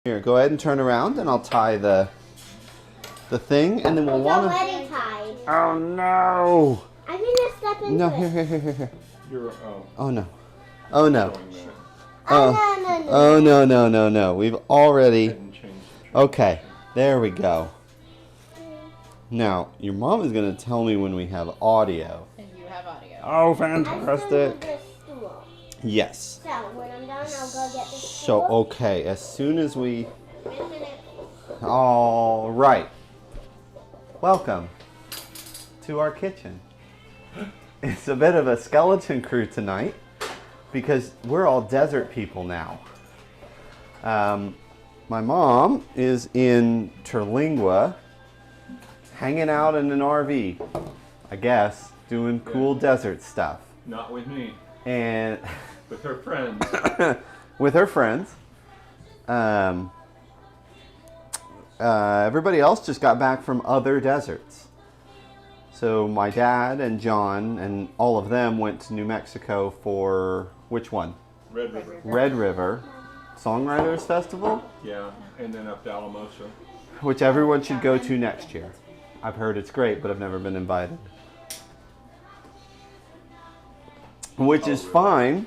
Here, go ahead and turn around, and I'll tie the thing, and then we'll want to. Already tied. Oh no! I'm gonna step into No, it. here. You're Oh no! Oh no! Oh, no. Oh no! We've already. Okay, there we go. Now your mom is gonna tell me when we have audio. And you have audio. Oh, I still need fantastic! the stool. Yes. So when I'm done, I'll go get the So stool. okay, as soon as we. Wait a minute. All right. Welcome to our kitchen. It's a bit of a skeleton crew tonight because we're all desert people now. My mom is in Terlingua, hanging out in an RV, I guess, doing cool desert stuff. not with me, And with her friends. with her friends. Everybody else just got back from other deserts. So my dad and John and all of them went to New Mexico for which one? Red River. Red River Songwriters Festival, Yeah, and then up to Alamosa. which everyone should go to next year. I've heard it's great, but I've never been invited. Which is fine,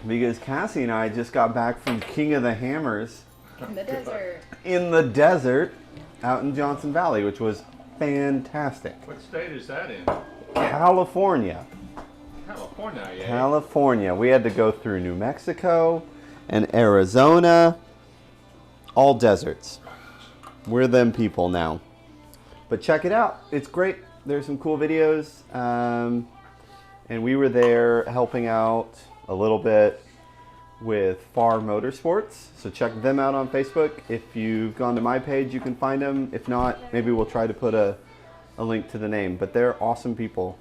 because Cassie and I just got back from King of the Hammers In the desert. in the desert out in Johnson Valley, which was fantastic. What state is that in? California. California, yeah. California. We had to go through New Mexico and Arizona. All deserts. We're them people now. But check it out. It's great. There's some cool videos. And we were there helping out a little bit with Far Motorsports. So check them out on Facebook. If you've gone to my page, you can find them. If not, maybe we'll try to put a link to the name. But they're awesome people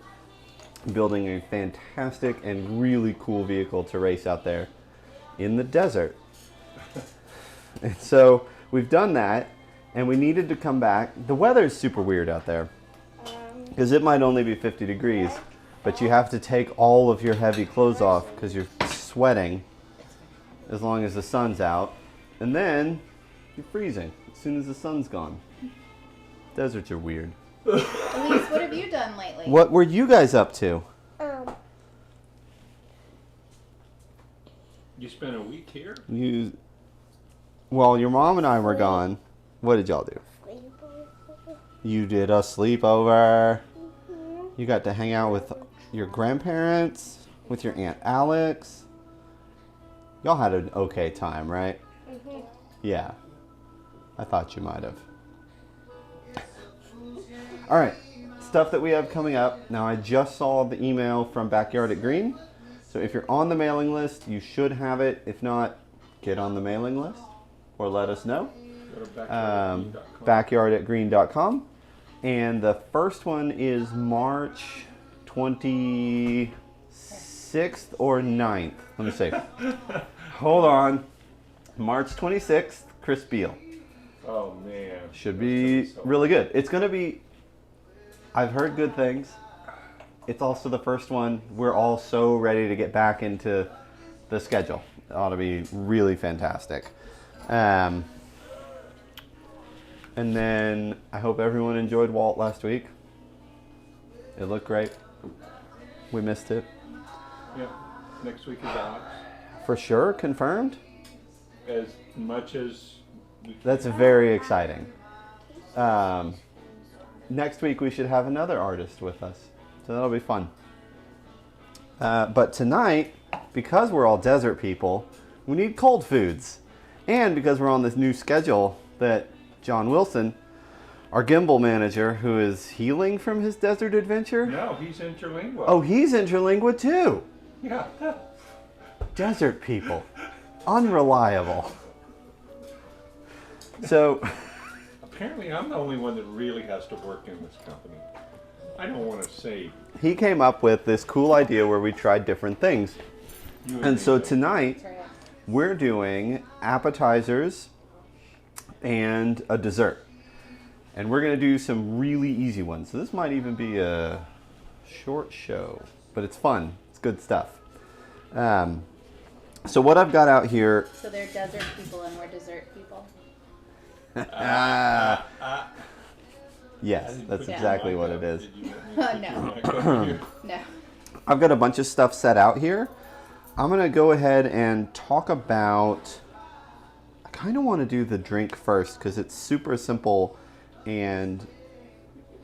building a fantastic and really cool vehicle to race out there in the desert. And so we've done that, and we needed to come back. The weather's super weird out there because it might only be 50 degrees, but you have to take all of your heavy clothes off because you're sweating as long as the sun's out, and then you're freezing as soon as the sun's gone. Deserts are weird. Elise, what have you done lately? What were you guys up to? You spent a week here? Well, your mom and I were gone. What did y'all do? You did a sleepover. You got to hang out with your grandparents, with your Aunt Alex. Y'all had an okay time, right? Yeah. I thought you might have. All right. Stuff that we have coming up. Now, I just saw the email from Backyard at Green. So if you're on the mailing list, you should have it. If not, get on the mailing list or let us know. Go to backyardatgreen.com. And the first one is March 26th or 9th. Let me see. Hold on. March 26th, Chris Beal. Oh, man. Should be really good. It's going to be, I've heard good things. It's also the first one. We're all so ready to get back into the schedule. It ought to be really fantastic. And then I hope everyone enjoyed Walt last week. It looked great. We missed it. Yeah. Next week is Alex. For sure, confirmed. As much as we can. That's very exciting. Next week we should have another artist with us. So that'll be fun. But tonight, because we're all desert people, we need cold foods. And because we're on this new schedule that John Wilson, our gimbal manager, who is healing from his desert adventure. No, he's interlingual. Oh, he's interlingua too. Yeah. Desert people. Unreliable. So, Apparently, I'm the only one that really has to work in this company. I don't want to say. he came up with this cool idea where we tried different things. You And so me. tonight, we're doing appetizers and a dessert. And we're going to do some really easy ones. So this might even be a short show, but it's fun. It's good stuff. So what I've got out here, So they're desert people and we're dessert people. yes, that's exactly what it is. No. No. I've got a bunch of stuff set out here. I'm going to go ahead and talk about, I kind of want to do the drink first because it's super simple and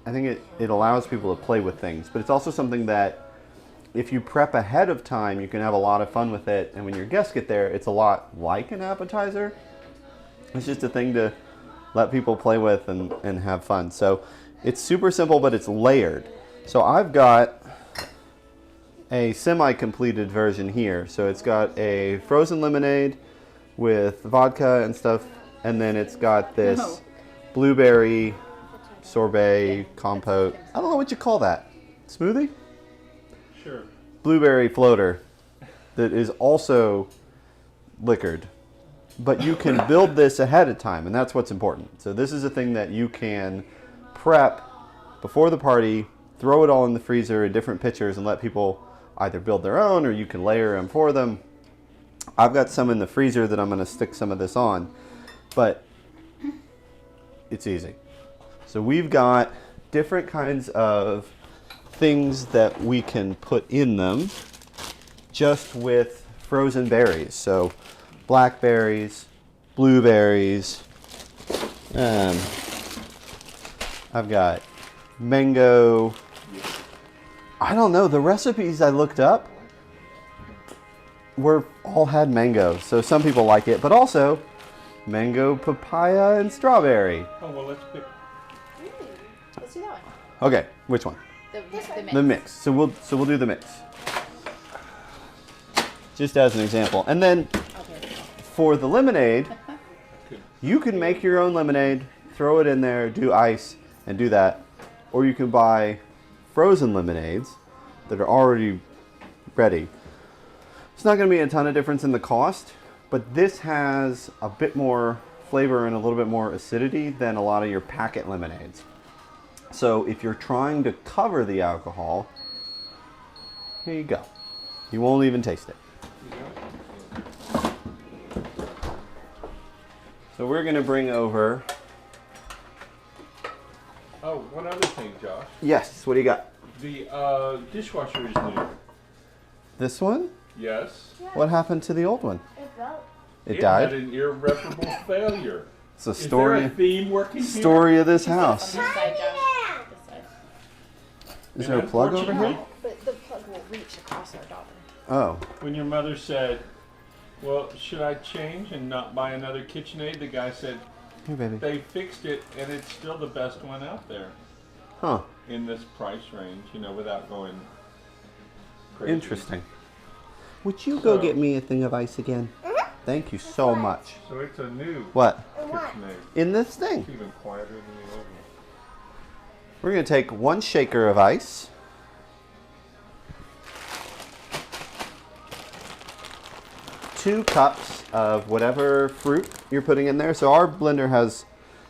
I think it allows people to play with things. But it's also something that if you prep ahead of time, you can have a lot of fun with it. And when your guests get there, it's a lot like an appetizer. It's just a thing to let people play with and have fun. So it's super simple, but it's layered. So I've got a semi-completed version here. So it's got a frozen lemonade with vodka and stuff, and then it's got this No. blueberry sorbet compote. I don't know what you call that. Smoothie? Sure. Blueberry floater that is also liquored. But you can build this ahead of time, and that's what's important. So this is a thing that you can prep before the party, throw it all in the freezer in different pitchers and let people either build their own or you can layer them for them. I've got some in the freezer that I'm going to stick some of this on, but it's easy. So we've got different kinds of things that we can put in them just with frozen berries. So blackberries, blueberries, I've got mango. I don't know, the recipes I looked up all had mango, so some people like it, but also mango, papaya, and strawberry. Oh, well, let's pick. Let's do that one. Okay, which one? The mix. The mix. So we'll do the mix. Just as an example. And then Okay. for the lemonade, you can make your own lemonade, throw it in there, do ice, and do that. Or you can buy frozen lemonades that are already ready. It's not going to be a ton of difference in the cost, but this has a bit more flavor and a little bit more acidity than a lot of your packet lemonades. So if you're trying to cover the alcohol, here you go. You won't even taste it. So we're going to bring over... Oh, one other thing, Josh. Yes, what do you got? The dishwasher is new. This one? Yes. What happened to the old one? It broke. It Had died? an irreparable failure. It's a Is there story, a theme working here? story of this On house. this side, Josh. This side. Is there a plug over here? But the plug will reach across our daughter. Oh, When your mother said, well, should I change and not buy another KitchenAid? The guy said, here baby. they fixed it and it's still the best one out there Huh, in this price range, you know, without going crazy. interesting. Would you go So- get me a thing of ice again? Thank you so much. So it's a new What? KitchenAid. In this thing? It's even quieter than the old one. We're going to take 1 shaker of ice. Two cups of whatever fruit you're putting in there. So our blender has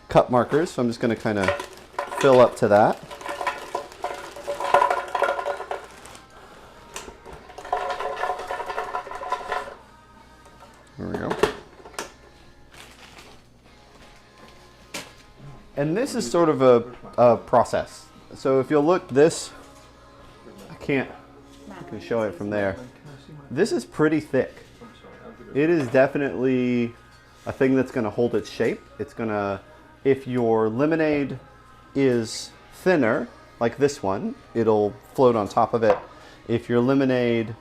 cup markers, so I'm just going to kind of fill up to that. There we go. And this is sort of a process. So if you'll look, this, I can show it from there. This is pretty thick. I'm sorry, I'll get it. It is definitely a thing that's going to hold its shape. It's going to, if your lemonade is thinner, like this one, it'll float on top of it. If your lemonade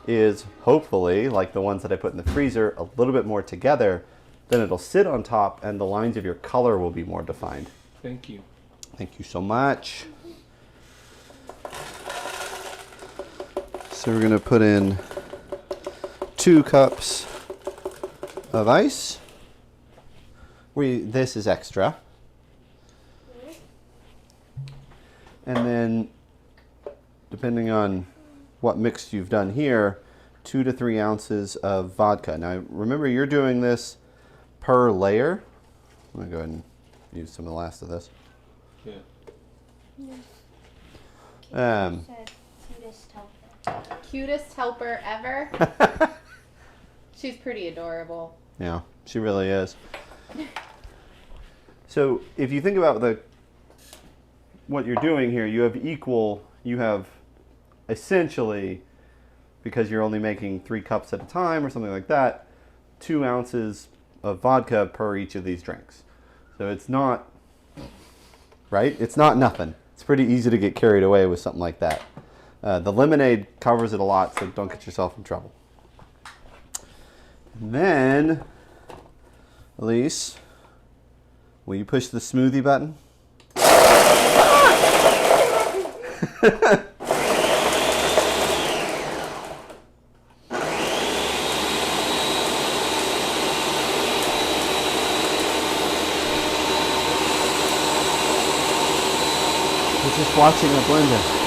is, hopefully, like the ones that I put in the freezer, a little bit more together, then it'll sit on top and the lines of your color will be more defined. Thank you. Thank you so much. So we're going to put in 2 cups of ice. This is extra. And then, depending on what mix you've done here, 2 to 3 ounces of vodka. Now, remember, you're doing this per layer. I'm going to go ahead and use some of the last of this. Yeah. Said cutest helper. Cutest helper ever. She's pretty adorable. Yeah, she really is. So if you think about what you're doing here, you have essentially, because you're only making 3 cups at a time or something like that, 2 ounces of vodka per each of these drinks. So it's not, right? It's not nothing. It's pretty easy to get carried away with something like that. The lemonade covers it a lot, so don't get yourself in trouble. And then, Elise, will you push the smoothie button? We're just watching a blender.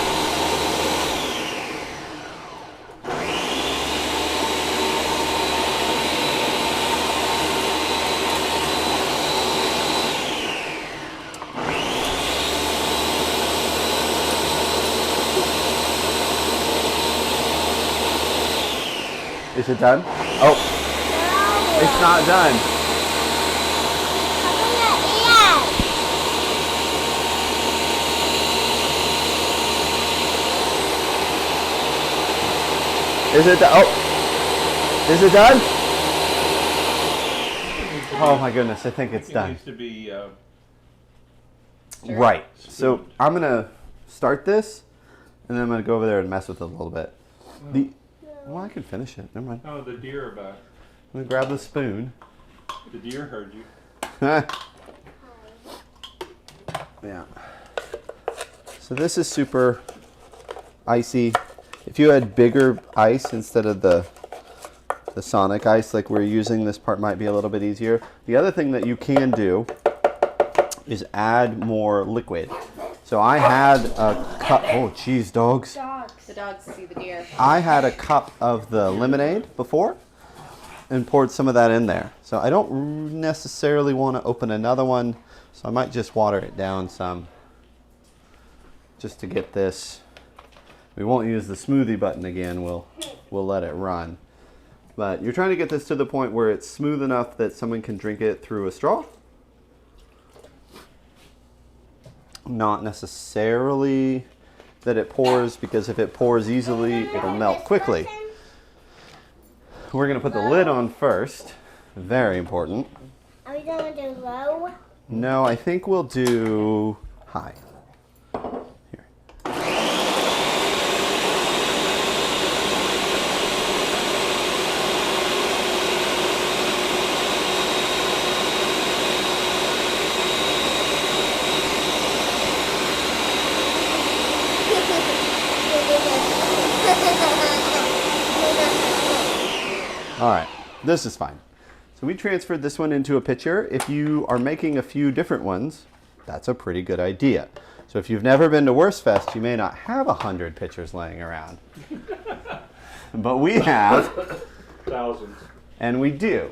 Is it done? Oh, No. it's not done. Is it done? Oh, is it done? Oh my goodness, I think it's It done. needs to be Right. So Spooned. I'm gonna start this, and then I'm gonna go over there and mess with it a little bit. Well, I can finish it. Never mind. oh, the deer are back. I'm gonna grab the spoon. The deer heard you. Yeah. So this is super icy. If you had bigger ice instead of the Sonic ice like we're using, this part might be a little bit easier. The other thing that you can do is add more liquid. So I had a cup. Oh, geez, dogs. The dogs see the deer. I had a cup of the lemonade before and poured some of that in there. So I don't necessarily want to open another one, so I might just water it down some just to get this. We won't use the smoothie button again. We'll let it run. But you're trying to get this to the point where it's smooth enough that someone can drink it through a straw. Not necessarily that it pours, because if it pours easily, it'll melt quickly. We're going to put the lid on first. Very important. Are we going to do low? No, I think we'll do high. Here. All right, this is fine. So we transferred this one into a pitcher. If you are making a few different ones, that's a pretty good idea. So if you've never been to Worst Fest, you may not have 100 pitchers laying around. But we have, Thousands. and we do.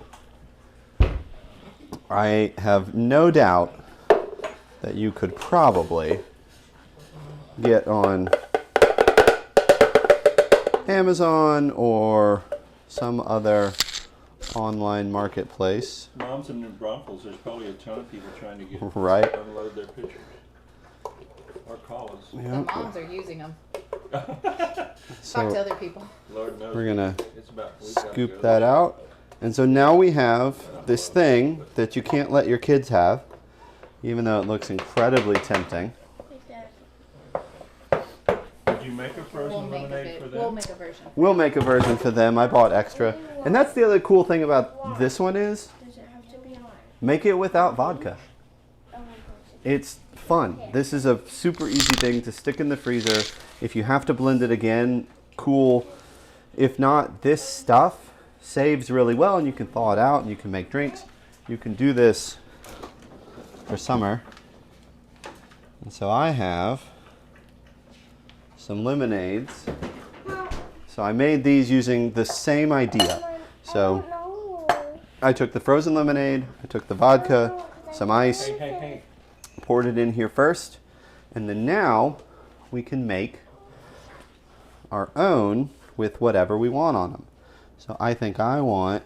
I have no doubt that you could probably get on Amazon or some other online marketplace. Moms in New Braunfels, there's probably a ton of people trying to get Right. unload their pictures. Or call us. The Yeah. moms are using them. Talk to So other people. Lord knows. we're gonna It's about, we've gotta scoop go that there. out. And so now we have this thing that you can't let your kids have, even though it looks incredibly tempting. Did you make a frozen We'll make lemonade for them? We'll make a version. We'll make a version for them. I bought extra. And that's the other cool thing about this one is, Does it have to be on? make it without vodka. Oh my gosh. It's fun. This is a super easy thing to stick in the freezer. If you have to blend it again, cool. If not, this stuff saves really well, and you can thaw it out and you can make drinks. You can do this for summer. And so I have some lemonades. So I made these using the same idea. So No. I took the frozen lemonade, I took the vodka, some ice, Hey. poured it in here first, and then now we can make our own with whatever we want on them. So I think I want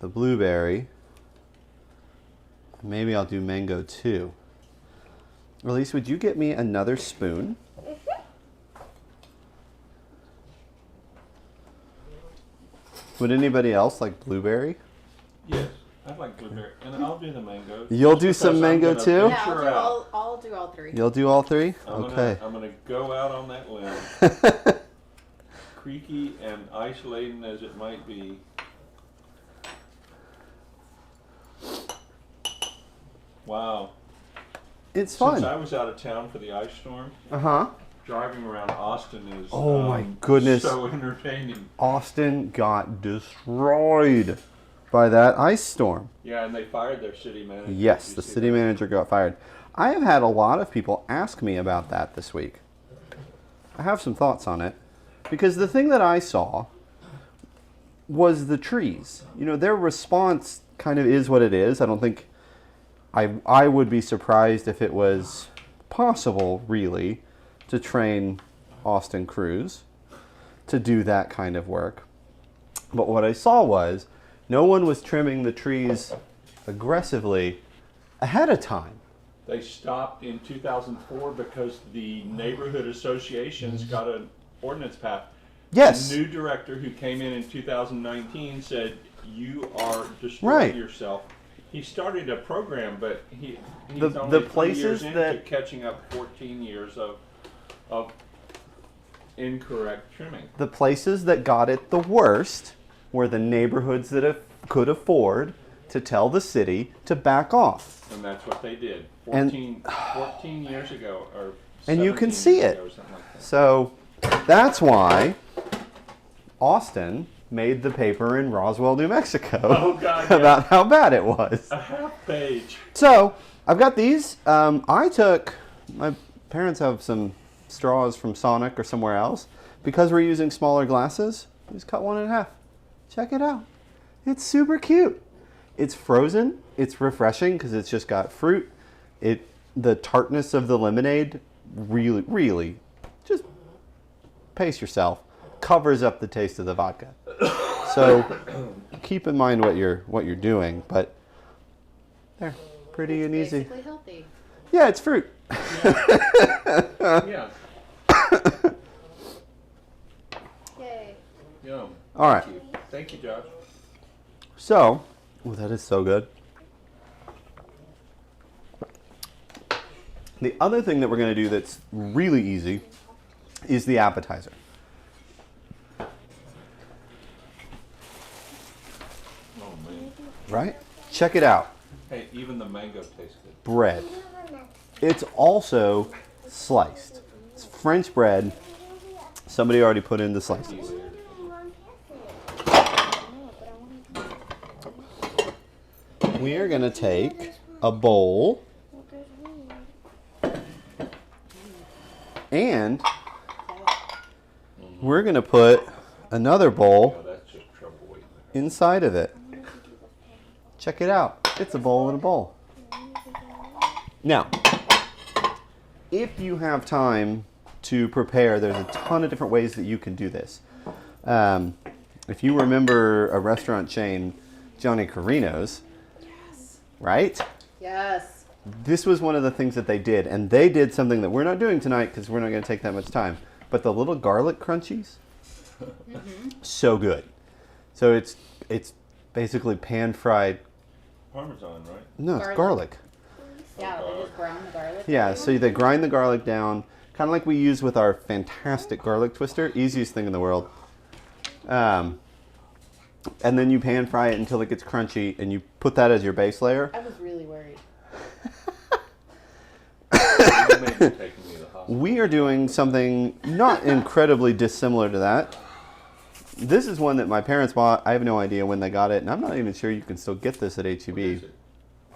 the blueberry. Maybe I'll do mango too. Elise, would you get me another spoon? Would anybody else like blueberry? Yes, I'd like blueberry, and I'll do the mango. You'll Just do some because I'm mango gonna too? Yeah, venture out. I'll do all three. You'll do all three? I'm Okay. gonna go out on that limb, creaky and ice-laden as it might be. Wow. It's Since fun. I was out of town for the ice storm, Uh-huh. driving around Austin is Oh my goodness. so entertaining. Austin got destroyed by that ice storm. Yeah, and they fired their city manager. Yes, Did you the see city that? manager got fired. I have had a lot of people ask me about that this week. I have some thoughts on it. Because the thing that I saw was the trees. You know, their response kind of is what it is. I don't think I would be surprised if it was possible, really, to train Austin crews to do that kind of work. But what I saw was no one was trimming the trees aggressively ahead of time. They stopped in 2004 because the neighborhood associations got an ordinance passed. Yes. The new director who came in 2019 said, "You are destroying Right. yourself." He started a program, but he's The only 3 places years into that- catching up 14 years of incorrect trimming. The places that got it the worst were the neighborhoods that could afford to tell the city to back off. And that's what they did And- 14 years ago, or And you 17 can see years it. ago, or something like that. So that's why Austin made the paper in Roswell, New Mexico Oh, God, yeah. about how bad it was. A half page. So I've got these. My parents have some straws from Sonic or somewhere else. Because we're using smaller glasses, I just cut one in half. Check it out. It's super cute. It's frozen. It's refreshing because it's just got fruit. The tartness of the lemonade really, really, just pace yourself, covers up the taste of the vodka. So keep in mind what you're doing, but they're pretty and easy. Basically healthy. Yeah, it's fruit. Yeah. Yay. Yum. All right. Thank you, Josh. So, oh, that is so good. The other thing that we're going to do that's really easy is the appetizer. Oh, man. Right? Check it out. Hey, even the mango tastes good. Bread. It's also sliced. It's French bread. Somebody already put in the slices. We are going to take a bowl and we're going to put another bowl Oh, that's just trouble waiting. inside of it. Check it out. It's a bowl in a bowl. Now, if you have time to prepare, there's a ton of different ways that you can do this. If you remember a restaurant chain, Johnny Carino's, right? Yes. This was one of the things that they did, and they did something that we're not doing tonight because we're not going to take that much time. But the little garlic crunchies, so good. So it's basically pan fried. Parmesan, right? No, it's Garlic. garlic. Yeah, they just brown the garlic. Yeah, so they grind the garlic down, kind of like we use with our fantastic garlic twister, easiest thing in the world. And then you pan fry it until it gets crunchy, and you put that as your base layer. I was really worried. You may be taking me to the hospital. We are doing something not incredibly dissimilar to that. This is one that my parents bought. I have no idea when they got it, and I'm not even sure you can still get this at What HEB. is it?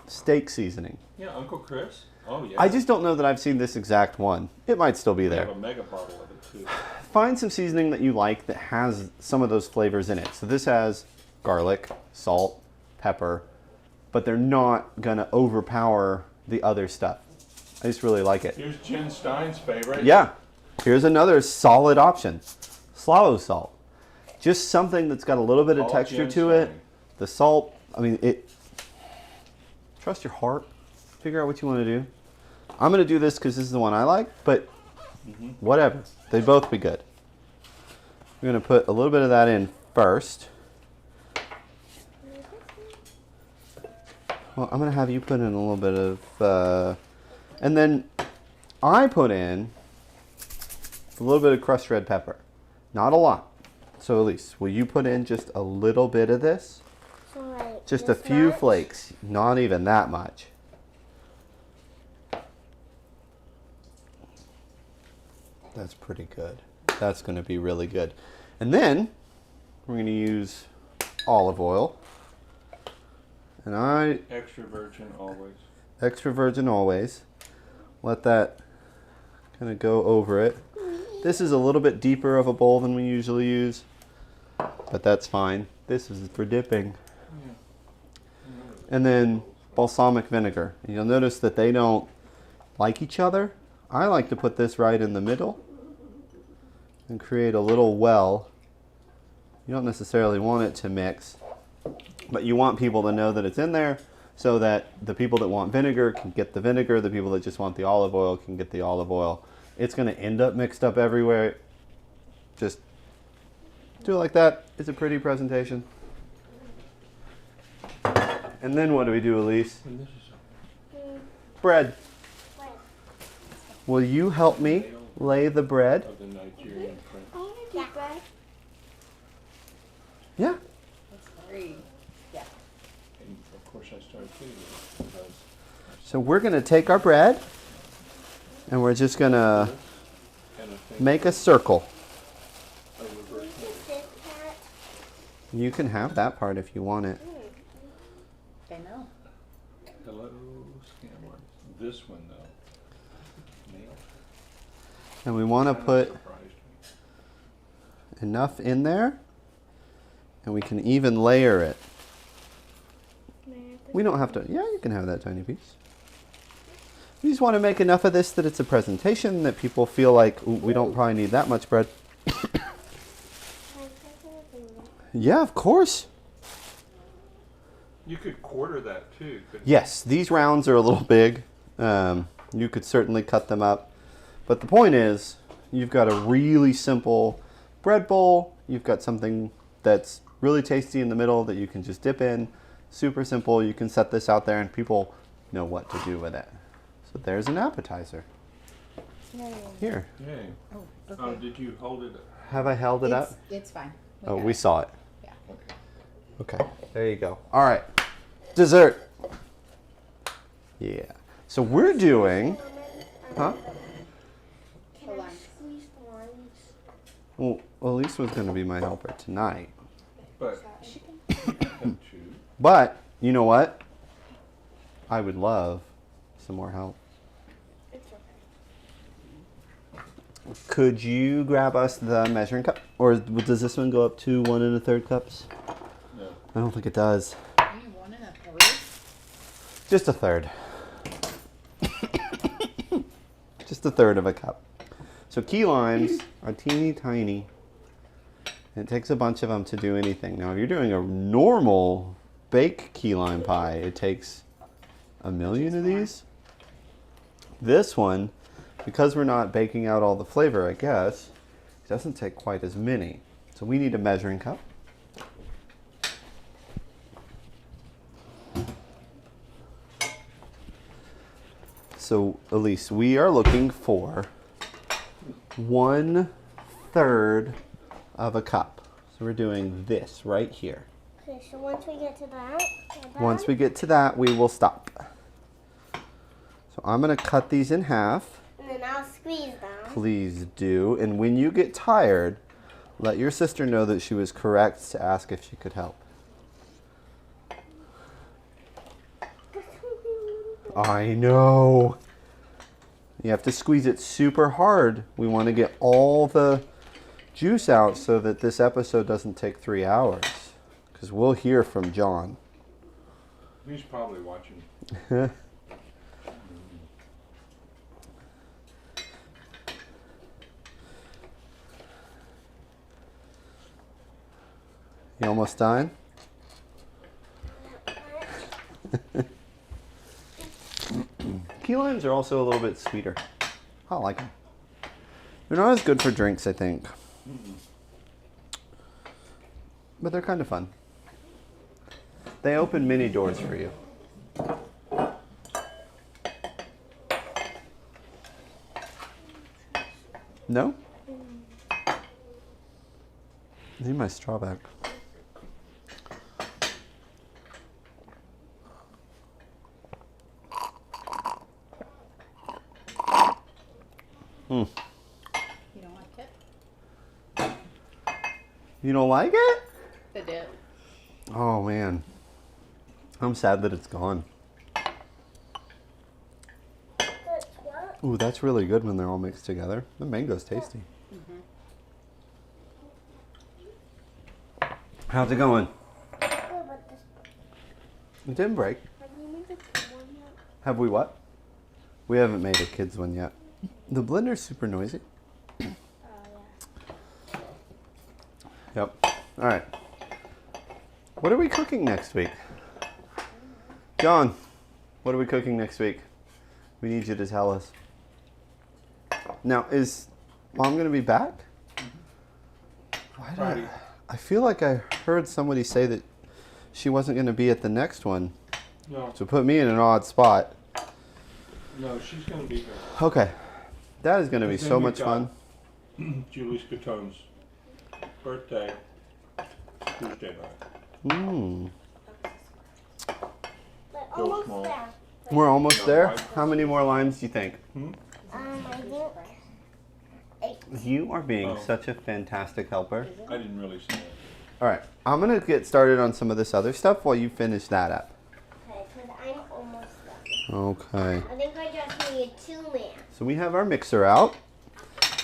Steak seasoning. Yeah, Uncle Chris. Oh, yeah. I just don't know that I've seen this exact one. It might still be They have there. a mega bottle of it, too. Find some seasoning that you like that has some of those flavors in it. So this has garlic, salt, pepper, but they're not going to overpower the other stuff. I just really like it. Here's Jen Stein's favorite. Yeah. Here's another solid option. Slow salt. Just something that's got a little bit of All texture to it. ginseng. The salt, I mean, trust your heart. Figure out what you want to do. I'm going to do this because this is the one I like, but whatever. They'd both be good. We're going to put a little bit of that in first. Well, I'm going to have you put in a little bit of, and then I put in a little bit of crushed red pepper. Not a lot. So Elise, will you put in just a little bit of this? So like Just a this few much? flakes. Not even that much. That's pretty good. That's going to be really good. And then we're going to use olive oil. And Extra virgin always. extra virgin always. Let that kind of go over it. This is a little bit deeper of a bowl than we usually use, but that's fine. This is for dipping. And then balsamic vinegar. And you'll notice that they don't like each other. I like to put this right in the middle and create a little well. You don't necessarily want it to mix, but you want people to know that it's in there so that the people that want vinegar can get the vinegar, the people that just want the olive oil can get the olive oil. It's going to end up mixed up everywhere. Just do it like that. It's a pretty presentation. And then what do we do, Elise? And this is Bread. Wait. Will you help me lay the bread? of the Nigerian print. I want to do bread. Yeah. That's very, yeah. And of course I started too because So we're going to take our bread and we're just going to and I think make a circle. a reverse This cat. You can have that part if you want it. They know. hello scammer. This one though. Nailed. And we want to Kinda put surprised me. enough in there and we can even layer it. We don't have to, yeah, you can have that tiny piece. We just want to make enough of this that it's a presentation, that people feel like, "Ooh, we don't probably need that much bread." Yeah, of course. You could quarter that too, couldn't Yes, these rounds are a little big. You could certainly cut them up. But the point is, you've got a really simple bread bowl. You've got something that's really tasty in the middle that you can just dip in. Super simple. You can set this out there and people know what to do with it. So there's an appetizer. Here. you? Yay. Oh, Oh, okay. did you hold it? Have I held it up? It's fine. Oh, got we it. saw it. Yeah. Okay. Okay, there you go. All right, dessert. Yeah. So we're doing, huh? Can Hold I on. squeeze the lines? Well, Elise was going to be my helper tonight. But you can choose. But, you know what? I would love some more help. It's okay. Could you grab us the measuring cup? Or does this one go up to 1 1/3 cups? No. I don't think it does. You need 1 1/3? Just a third. Just a third of a cup. So key limes are teeny tiny. And it takes a bunch of them to do anything. Now, if you're doing a normal baked key lime pie, it takes a million of these. This one, because we're not baking out all the flavor, I guess, it doesn't take quite as many. So we need a measuring cup. So, Elise, we are looking for 1/3 of a cup. So we're doing this right here. Okay, so once we get to that, Once we get to that, we will stop. So I'm going to cut these in half. and then I'll squeeze them. Please do. And when you get tired, let your sister know that she was correct to ask if she could help. I know. You have to squeeze it super hard. We want to get all the juice out so that this episode doesn't take 3 hours. Because we'll hear from John. He's probably watching. You almost done? Key limes are also a little bit sweeter. I like them. They're not as good for drinks, I think. But they're kind of fun. They open many doors for you. No? I need my straw back. You don't like it? You don't like it? The dip. Oh man. I'm sad that it's gone. That's what? Ooh, that's really good when they're all mixed together. The mango's tasty. How's it going? Good, but this. It didn't break. Have you made the one yet? Have we what? We haven't made a kids one yet. The blender's super noisy. Oh, yeah. Yep. All right. What are we cooking next week? John, what are we cooking next week? We need you to tell us. Now, is Mom going to be back? Why did Friday. I feel like I heard somebody say that she wasn't going to be at the next one. No, So put me in an odd spot. no, she's going to be here. Okay. That is going to be Then so we much got- fun. Julie Scatone's birthday, Tuesday night. Mm. But Go almost small. there. We're almost No, there. I- How many more limes do you think? I think 8. You are being Oh. such a fantastic helper. I didn't really see that. All right. I'm going to get started on some of this other stuff while you finish that up. Okay, because I'm almost there. Okay. I think I just need 2 more. So we have our mixer out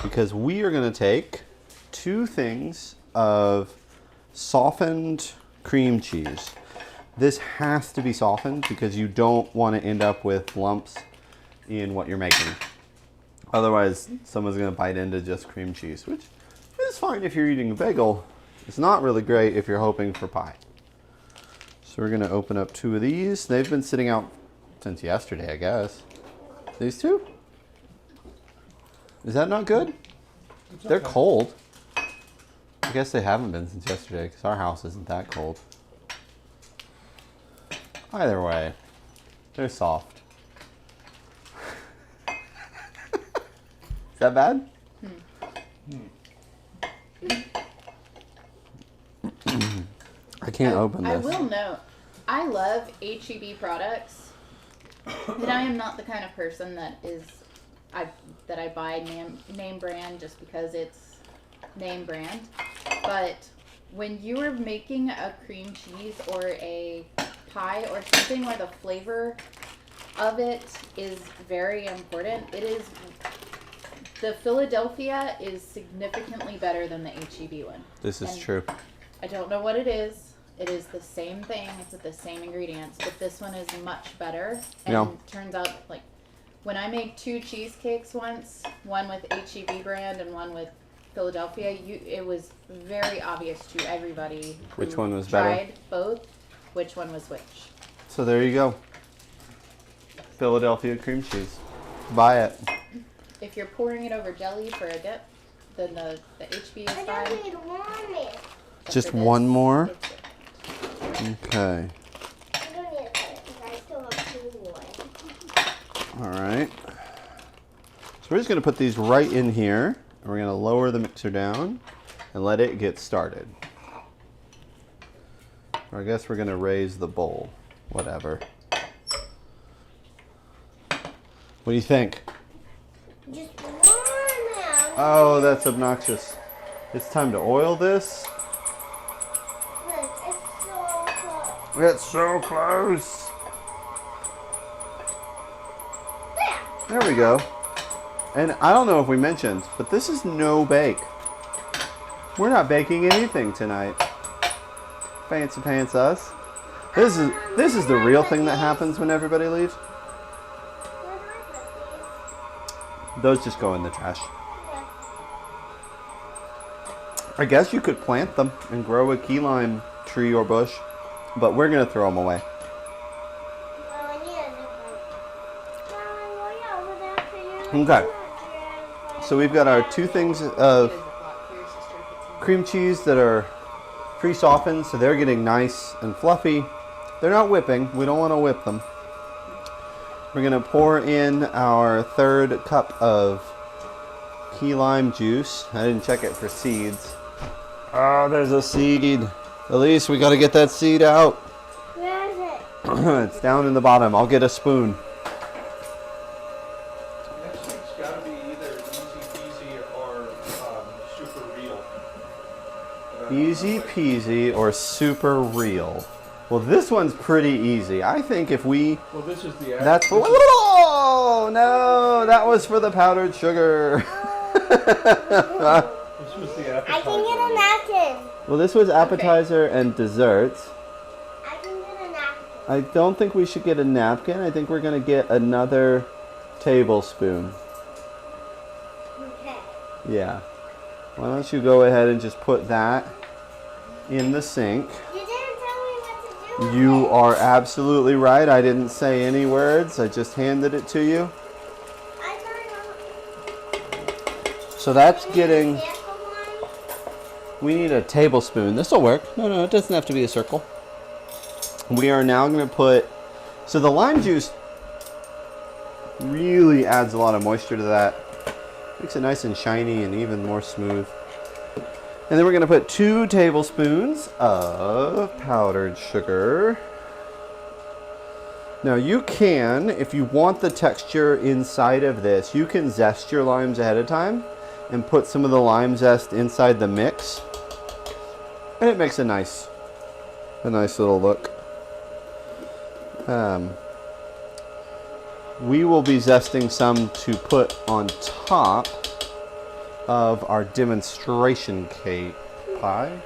because we are going to take 2 things of softened cream cheese. This has to be softened because you don't want to end up with lumps in what you're making. Otherwise, someone's going to bite into just cream cheese, which is fine if you're eating a bagel. It's not really great if you're hoping for pie. So we're going to open up 2 of these. They've been sitting out since yesterday, I guess. These 2? Is that not good? They're cold. I guess they haven't been since yesterday because our house isn't that cold. Either way, they're soft. Is that bad? I can't open I this. will note, I love HEB products, and I am not the kind of person that I buy name brand just because it's name brand. But when you are making a cream cheese or a pie or something where the flavor of it is very important, the Philadelphia is significantly better than the HEB one. This is And true. I don't know what it is. It is the same thing. It's with the same ingredients, but this one is much better. And Yeah. turns out, like, when I made 2 cheesecakes once, one with HEB brand and one with Philadelphia, it was very obvious to everybody who Which one was better? tried both, which one was which. So there you go. Philadelphia cream cheese. Buy it. If you're pouring it over jelly for a dip, then the HEB is I fine. just need 1 more. But Just for this, one more? it's good. Okay. I don't need it because I still have 2 more. All right. So we're just going to put these right in here. And we're going to lower the mixer down and let it get started. Or I guess we're going to raise the bowl. Whatever. What do you think? Just 1 now. Oh, that's obnoxious. It's time to oil this. Look, it's so close. It's so close. There. There we go. And I don't know if we mentioned, but this is no bake. We're not baking anything tonight. Fancy pants us. This is the real thing that happens when everybody leaves. Where do I put Those just go in the trash. these? I guess you could plant them and grow a key lime tree or bush, but we're gonna throw them away. Okay. So we've got our 2 things of cream cheese that are pre-softened, so they're getting nice and fluffy. They're not whipping. We don't want to whip them. We're gonna pour in our 3rd cup of key lime juice. I didn't check it for seeds. Oh, there's a seed. Elise, we got to get that seed out. Where is it? It's down in the bottom. I'll get a spoon. Next week's got to be either easy peasy or super real. Easy peasy or super real. Well, this one's pretty easy. I think if we... Well, this is the... That's for... Oh, no! That was for the powdered sugar. This was the appetizer. I can get a napkin. Well, this was appetizer and desserts. I can get a napkin. I don't think we should get a napkin. I think we're going to get another tablespoon. Okay. Yeah. Why don't you go ahead and just put that in the sink. You didn't tell me what to do with You it. are absolutely right. I didn't say any words. I just handed it to you. I don't know. So that's Can you getting... use sample one? We need a tablespoon. This will work. No, it doesn't have to be a circle. We are now going to put... So the lime juice really adds a lot of moisture to that. Makes it nice and shiny and even more smooth. And then we're going to put 2 tablespoons of powdered sugar. Now you can, if you want the texture inside of this, you can zest your limes ahead of time and put some of the lime zest inside the mix. And it makes a nice little look. We will be zesting some to put on top of our demonstration cake pie,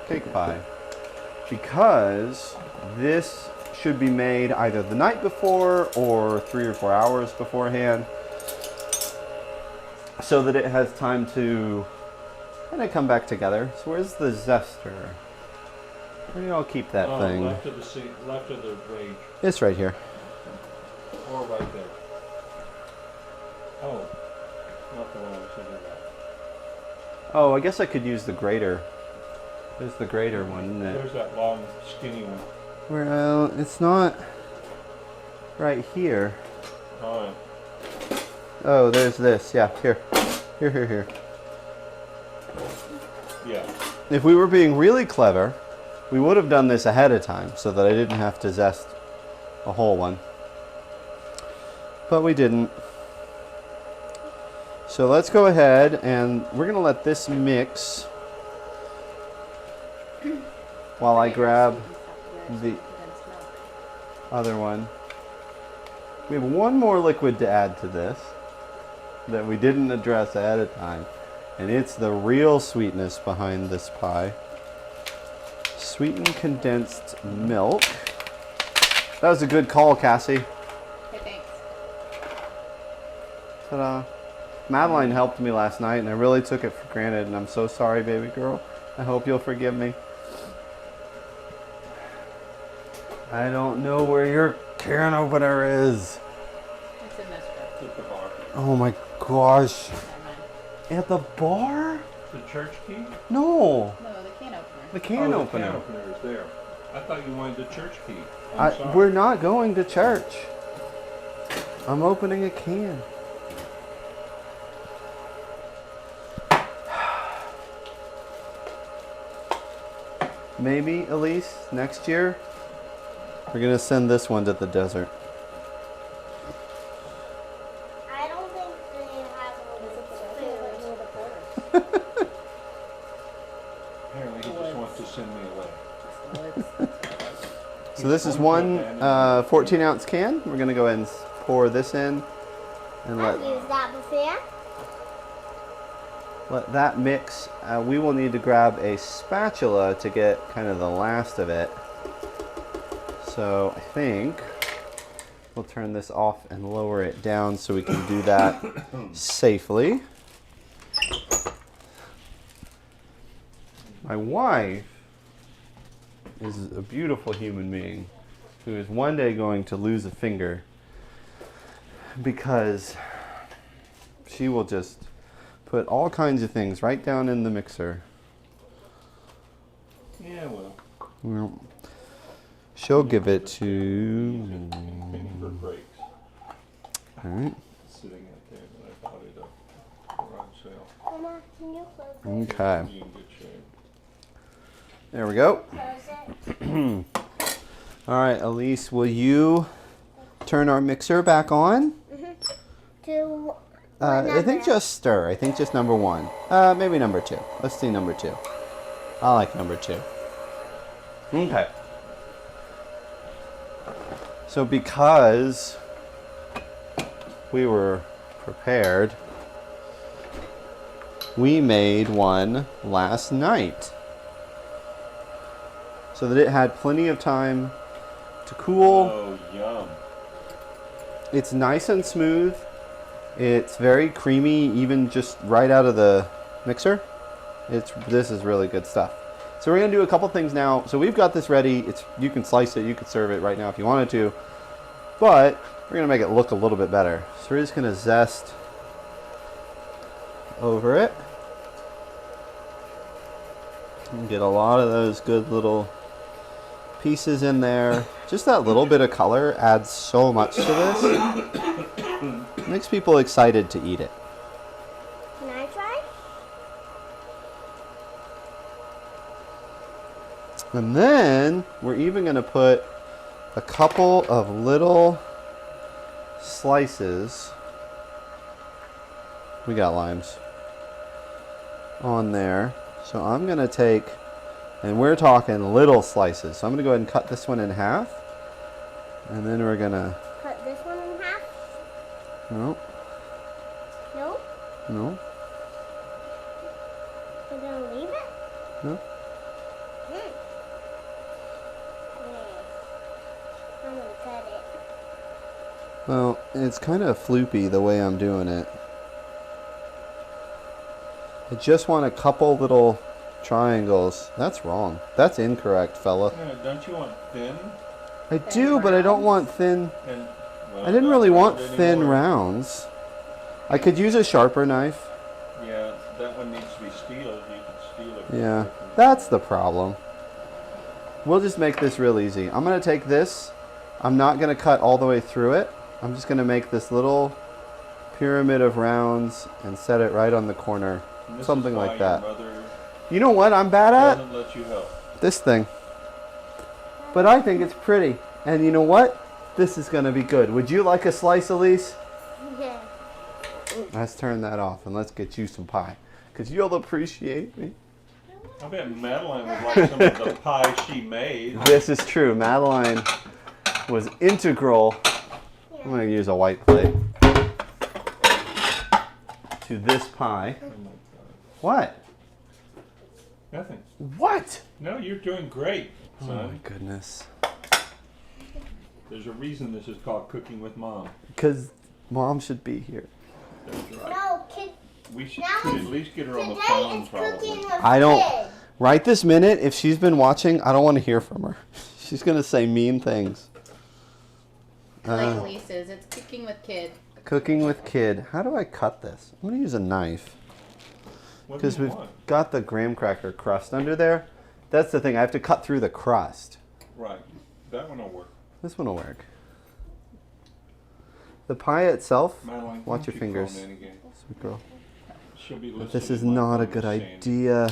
because this should be made either the night before or 3 or 4 hours beforehand, so that it has time to kind of come back together. So where's the zester? Where do y'all keep that thing? Left of the seat, left of the range, It's right here. or right there. Oh, not the one I was thinking about. Oh, I guess I could use the grater. There's the grater one, isn't it? There's that long, skinny one. Well, it's not right here. All right. Oh, there's this. Yeah, here. Here. Yeah. If we were being really clever, we would have done this ahead of time so that I didn't have to zest a whole one. But we didn't. So let's go ahead and we're going to let this mix while I grab the other one. We have one more liquid to add to this that we didn't address ahead of time, and it's the real sweetness behind this pie. Sweetened condensed milk. That was a good call, Cassie. Hey, thanks. Ta-da. Madeline helped me last night, and I really took it for granted, and I'm so sorry, baby girl. I hope you'll forgive me. I don't know where your can opener is. It's in this room. At the bar. Oh my gosh. Never mind. At the bar? The church key? No. No, the can opener. The can oh, opener. The can opener is there. I thought you wanted the church key. I'm sorry. We're not going to church. I'm opening a can. Maybe, Elise, next year, we're going to send this one to the desert. I don't think they have a food. Apparently he just wants to send me away. So this is one 14-ounce can. We're going to go ahead and pour this in and I've used that before. let that mix. We will need to grab a spatula to get kind of the last of it. So I think we'll turn this off and lower it down so we can do that safely. My wife is a beautiful human being who is one day going to lose a finger because she will just put all kinds of things right down in the mixer. Yeah, well. Well, she'll give it to. Finger breaks. All right. Sitting out there, but I bought it at a garage sale. Mama, can you close it? Okay. Be in good shape. There we go. Close it. All right, Elise, will you turn our mixer back on? To I think just stir. I think just number 1. Maybe number 2. Let's see number 2. I like number 2. Okay. So because we were prepared, we made one last night so that it had plenty of time to cool. Oh, yum. It's nice and smooth. It's very creamy, even just right out of the mixer. This is really good stuff. So we're gonna do a couple things now. So we've got this ready. You can slice it, you could serve it right now if you wanted to, but we're gonna make it look a little bit better. So we're just gonna zest over it and get a lot of those good little pieces in there. Just that little bit of color adds so much to this. Makes people excited to eat it. Can I try? And then we're even going to put a couple of little slices. We got limes on there. So I'm going to take, and we're talking little slices. So I'm going to go ahead and cut this one in half. And then we're going to, Cut this one in half? no, No? no, We're gonna leave it? no. Yeah. I'm gonna cut it. Well, it's kind of floopy the way I'm doing it. I just want a couple little triangles. That's wrong. That's incorrect, fella. Yeah, don't you want thin? I do, but I don't want thin. And, well, I didn't not really want round thin anymore. rounds. I could use a sharper knife. Yeah, that one needs to be steel. You can steal it. Yeah, that's the problem. We'll just make this real easy. I'm going to take this. I'm not going to cut all the way through it. I'm just going to make this little pyramid of rounds and set it right on the corner. And this Something is why like that. Your mother You know what I'm bad at? doesn't let you help. This thing. But I think it's pretty. And you know what? This is going to be good. Would you like a slice, Elise? Yeah. Let's turn that off and let's get you some pie. Because you'll appreciate me. I bet Madeline would like some of the pie she made. This is true. Madeline was integral. I'm going to use a white plate. To this pie. Oh my God. What? Nothing. What? No, you're doing great, Oh son. my goodness. There's a reason this is called Cooking with Mom. Because Mom should be here. That's right. No, kid. We should Now at least get her on the Today phone, it's probably. cooking with I don't. kids. Right this minute, if she's been watching, I don't want to hear from her. She's going to say mean things. Like Elise is. It's cooking with kid. Cooking with kid. How do I cut this? I'm going to use a knife. What do Because you we've want? got the graham cracker crust under there. That's the thing. I have to cut through the crust. Right. That one will work. This one will work. The pie itself, Madeline, watch don't your you fingers. call Nan again. Sweet girl. She'll be listening This is to what not a Mom good is saying. idea.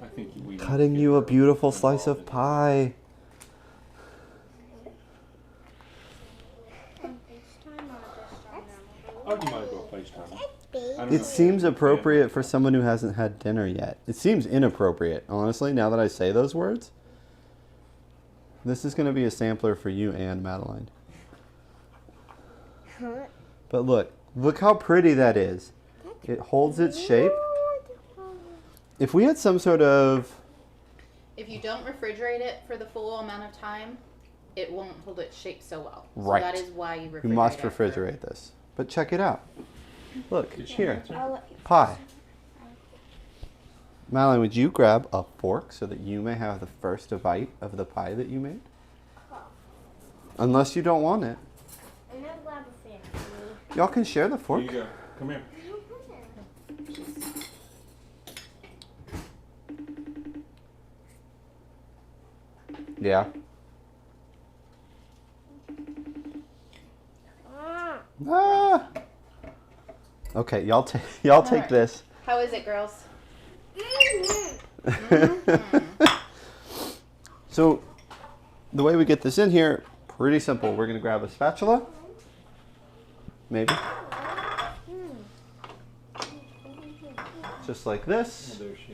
I think we need to Cutting get you a her beautiful slice involved of in pie. Oh, you might as well FaceTime. I don't know It if seems you can. appropriate for someone who hasn't had dinner yet. It seems inappropriate, honestly, now that I say those words. This is going to be a sampler for you and Madeline. But look how pretty that is. It holds its shape. If we had some sort of... If you don't refrigerate it for the full amount of time, it won't hold its shape so well. Right. So that is why you refrigerate You must after. refrigerate this. But check it out. Look, Did she here. answer? I'll let you- Pie. Madeline, would you grab a fork so that you may have the first bite of the pie that you made? Unless you don't want it. I'm not glad to see it. Y'all can share the Here fork. you go. Come here. Yeah. Ah. Okay, y'all take Alright. this. How is it, girls? So, the way we get this in here, pretty simple. We're gonna grab a spatula, maybe, just like Oh, this. there she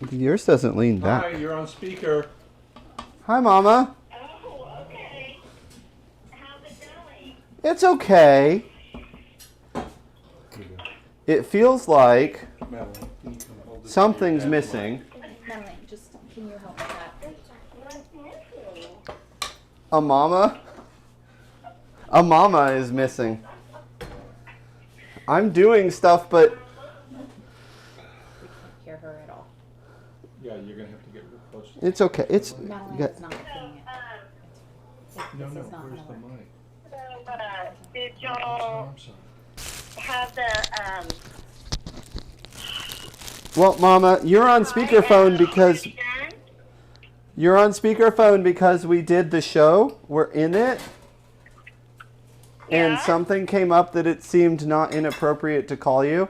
is. Yours doesn't lean back. Hi, you're on speaker. Hi, Mama. Oh, okay. How's it going? It's okay. It feels like Madeline, can you come hold this? something's Yeah. missing. Madeline, just can you help with that? What's missing? A mama. A mama is missing. I'm doing stuff, but We can't hear her at all. Yeah, you're gonna have to get real close. it's okay. It's Madeline yeah, is not feeling it. No, This no, is not where's gonna the work. mic? So, did Oh, y'all I'm sorry. have the, well, Mama, you're on speakerphone because done? you're on speakerphone because we did the show. We're in it. And Yeah. something came up that it seemed not inappropriate to call you.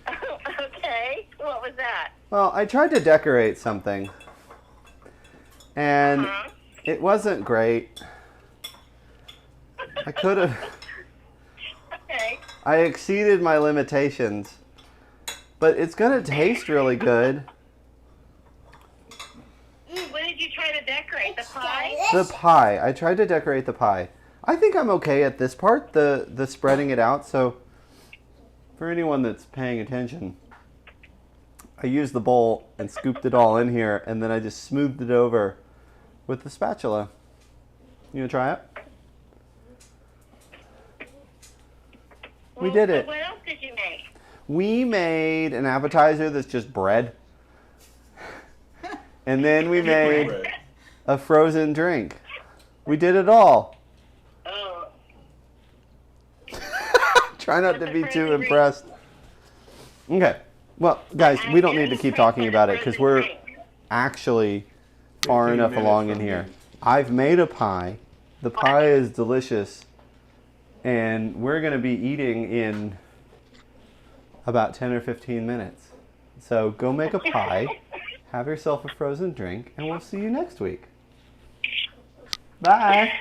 Okay, what was that? Well, I tried to decorate something. And Huh? it wasn't great. I could have Okay. I exceeded my limitations. But it's going to taste really good. What did you try to decorate? The pie? The pie. I tried to decorate the pie. I think I'm okay at this part, the spreading it out. So for anyone that's paying attention, I used the bowl and scooped it all in here, and then I just smoothed it over with the spatula. You gonna try it? We did So it. what else did you make? We made an appetizer that's just bread. And then we made Bread. a frozen drink. We did it all. Oh, Try not to What's a be too frozen drink? impressed. Okay. Well, guys, we don't need to keep talking about it because we're actually far 15 enough minutes along in from here. here. I've made a pie. The pie is delicious. And we're going to be eating in about 10 or 15 minutes. So go make a pie, have yourself a frozen drink, and we'll see you next week. Bye.